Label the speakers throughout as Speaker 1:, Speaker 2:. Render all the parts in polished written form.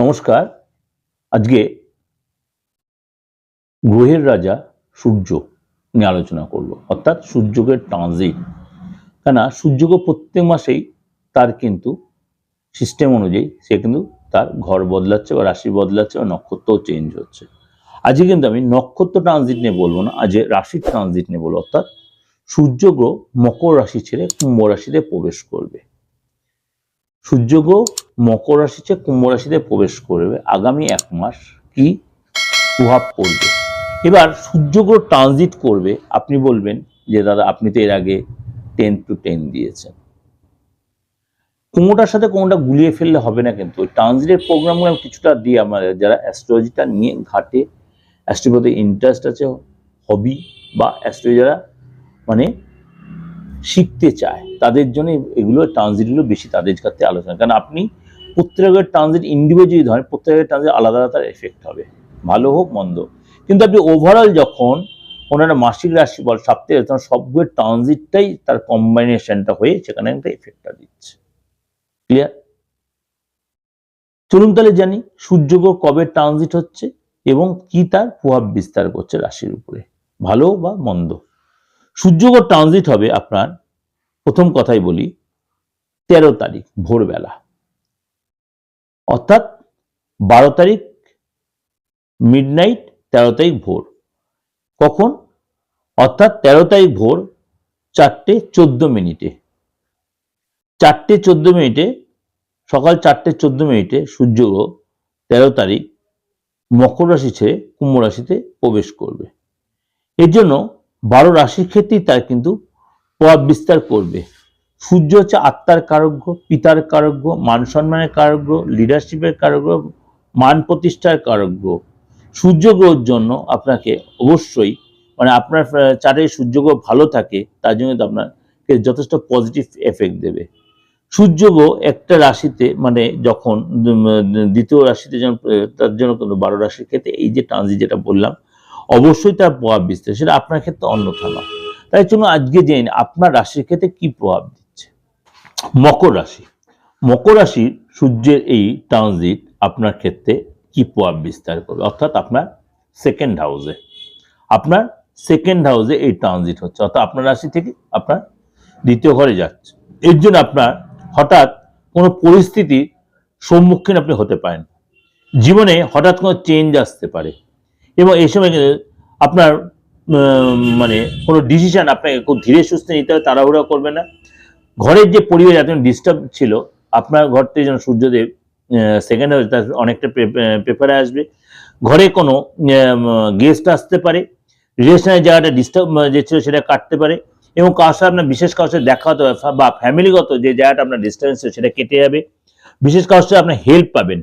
Speaker 1: নমস্কার। আজকে গ্রহের রাজা সূর্য নিয়ে আলোচনা করব, অর্থাৎ সূর্যকে ট্রানজিট। কেন সূর্যকে প্রত্যেক মাসেই তার কিন্তু সিস্টেম অনুযায়ী সে কিন্তু তার ঘর বদলাচ্ছে বা রাশি বদলাচ্ছে বা নক্ষত্রও চেঞ্জ হচ্ছে। আজকে কিন্তু আমি নক্ষত্র ট্রানজিট নিয়ে বলবো না, আজকে রাশির ট্রানজিট নিয়ে বলবো। অর্থাৎ সূর্য গ্রহ মকর রাশি ছেড়ে কুম্ভ রাশিতে প্রবেশ করবে। সূর্য গ্রহ মকর রাশি ছেড়ে কুম্ভ রাশিতে প্রবেশ করবে। আগামী এক মাস কি প্রভাব পড়বে? এবার সূর্য গ্রহ ট্রানজিট করবে। আপনি বলবেন যে দাদা আপনি তো এর আগে 10 to 10 দিয়েছেন, কোনোটার সাথে কোনোটা গুলিয়ে ফেললে হবে না। কিন্তু ওই ট্রানজিটের প্রোগ্রামগুলো কিছুটা দিয়ে আমাদের যারা অ্যাস্ট্রোলজিটা নিয়ে ঘাটে, অ্যাস্ট্রোলজির প্রতি ইন্টারেস্ট আছে, হবি বা অ্যাস্ট্রোলজি যারা মানে শিখতে চায় তাদের জন্য এগুলো ট্রানজিটগুলো বেশি তাদের কাছে আলোচনা। কারণ আপনি প্রত্যেকের ট্রানজিট ইন্ডিভিজুয়ালি ধরেন, প্রত্যেকের ট্রানজিট আলাদা আলাদা তার এফেক্ট হবে, ভালো হোক মন্দ। কিন্তু আপনি ওভারঅল যখন ওনারা মাসিক রাশি বল সাপ্তাহিক, তখন সবগুলোর ট্রানজিটটাই তার কম্বাইনেশনটা হয়ে সেখানে একটা এফেক্টটা দিচ্ছে। ক্লিয়ার? চলুন তাহলে জানি সূর্যগ্রহ কবে ট্রানজিট হচ্ছে এবং কি তার প্রভাব বিস্তার করছে রাশির উপরে, ভালো বা মন্দ। সূর্যগ্রহ ট্রানজিট হবে আপনার, প্রথম কথাই বলি, 13 তারিখ ভোরবেলা, অর্থাৎ 12 তারিখ মিডনাইট, 13 তারিখ ভোর। কখন? অর্থাৎ 13 তারিখ ভোর 4:14 4:14 সকাল 4:14 সূর্যগ্রহ 13 তারিখ মকর রাশি ছেড়ে কুম্ভ রাশিতে প্রবেশ করবে। এর জন্য 12 রাশির ক্ষেত্রেই তার কিন্তু প্রভাব বিস্তার করবে। সূর্য হচ্ছে আত্মার কারক, পিতার কারক, মান সম্মানের কারক, লিডারশিপের কারক, মান প্রতিষ্ঠার কারক। সূর্য গ্রহের জন্য আপনাকে অবশ্যই আপনার চার্টে সূর্য গ্রহ ভালো থাকে, তার জন্য আপনাকে যথেষ্ট পজিটিভ এফেক্ট দেবে। সূর্য গ্রহ একটা রাশিতে যখন দ্বিতীয় রাশিতে যখন, তার জন্য কিন্তু 12 রাশির ক্ষেত্রে এই যে ট্রানজিট যেটা বললাম অবশ্যই তার প্রভাব বিস্তার, সেটা আপনার ক্ষেত্রে অন্যথা নয়। তাই জন্য আজকে জেনে আপনার রাশির ক্ষেত্রে কি প্রভাব দিচ্ছে। মকর রাশি, মকর রাশির সূর্যের এই ট্রানজিট আপনার ক্ষেত্রে কি প্রভাব বিস্তার করবে, অর্থাৎ আপনার সেকেন্ড হাউসে এই ট্রানজিট হচ্ছে, অর্থাৎ আপনার রাশি থেকে আপনার দ্বিতীয় ঘরে যাচ্ছে। এর জন্য আপনার হঠাৎ কোনো পরিস্থিতির সম্মুখীন আপনি হতে পারেন, জীবনে হঠাৎ কোনো চেঞ্জ আসতে পারে এবং এই সময় আপনার কোনো ডিসিশন আপনাকে খুব ধীরে সুস্থে নিতে হবে, তাড়াহুড়া করবে না। ঘরের যে পরিবেশ এত ডিস্টার্ব ছিল, আপনার ঘর থেকে যেন সূর্যদেব সেকেন্ড হাউস তার অনেকটা পেপারে আসবে। ঘরে কোনো গেস্ট আসতে পারে, রিলেশনের জায়গাটা ডিস্টার্ব যে ছিল সেটা কাটতে পারে এবং কারোর সাথে আপনার বিশেষ কারোর সাথে দেখা হতে হবে বা ফ্যামিলিগত যে জায়গাটা আপনার ডিস্টার্বেন্স ছিল সেটা কেটে যাবে। বিশেষ কারোর সাথে আপনার হেল্প পাবেন,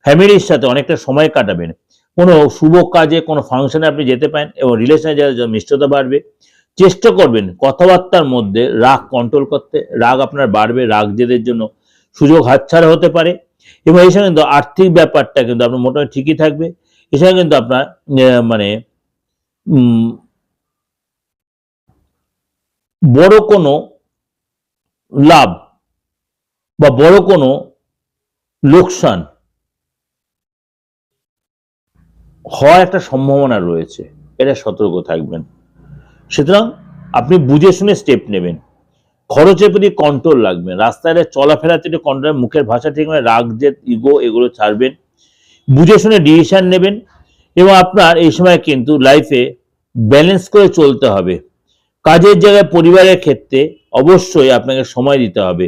Speaker 1: ফ্যামিলির সাথে অনেকটা সময় কাটাবেন, কোনো শুভ কাজে কোনো ফাংশনে আপনি যেতে পারেন এবং রিলেশনের জায়গায় মিষ্টতা বাড়বে। চেষ্টা করবেন কথাবার্তার মধ্যে রাগ কন্ট্রোল করতে, রাগ আপনার বাড়বে, রাগ জেদের জন্য সুযোগ হাতছাড়া হতে পারে এবং এই সময় কিন্তু আর্থিক ব্যাপারটা কিন্তু আপনার মোটামুটি ঠিকই থাকবে। এছাড়া কিন্তু আপনার বড় কোনো লাভ বা বড় কোনো লোকসান হওয়ার একটা সম্ভাবনা রয়েছে, এটা সতর্ক থাকবেন। সুতরাং আপনি বুঝে শুনে স্টেপ নেবেন, খরচের প্রতি কন্ট্রোল রাখবেন, রাস্তায় চলাফেরাতে কন্ট্রোল, মুখের ভাষা ঠিক রাগ জেদ ইগো এগুলো ছাড়বেন, বুঝে শুনে ডিসিশন নেবেন এবং আপনার এই সময় কিন্তু লাইফে ব্যালেন্স করে চলতে হবে। কাজের জায়গায় পরিবারের ক্ষেত্রে অবশ্যই আপনাকে সময় দিতে হবে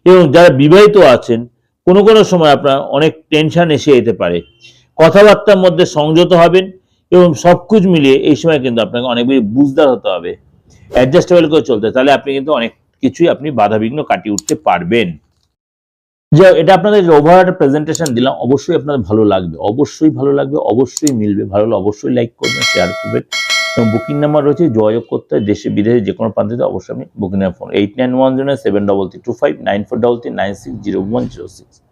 Speaker 1: এবং যারা বিবাহিত আছেন কোনো কোনো সময় আপনার অনেক টেনশন এসে যেতে পারে, কথাবার্তার মধ্যে সংযত হবেন এবং সবকিছু মিলিয়ে এই সময় কিন্তু আপনাকে অনেক বেশি বুঝদার হতে হবে, অ্যাডজাস্টেবল করে চলতে, তাহলে আপনি কিন্তু অনেক কিছুই আপনি বাধাবিঘ্ন কাটিয়ে উঠতে পারবেন। যা এটা আপনাদের ওভার একটা প্রেজেন্টেশন দিলাম, অবশ্যই আপনাদের ভালো লাগবে, অবশ্যই মিলবে। ভালো হলে অবশ্যই লাইক করবেন, শেয়ার করবেন এবং বুকিং নাম্বার রয়েছে, যোগাযোগ করতে হয় দেশে বিদেশে যে কোনো প্রান্তে, অবশ্যই আপনি বুকিং নাম্বার ফোন 891073325943960106।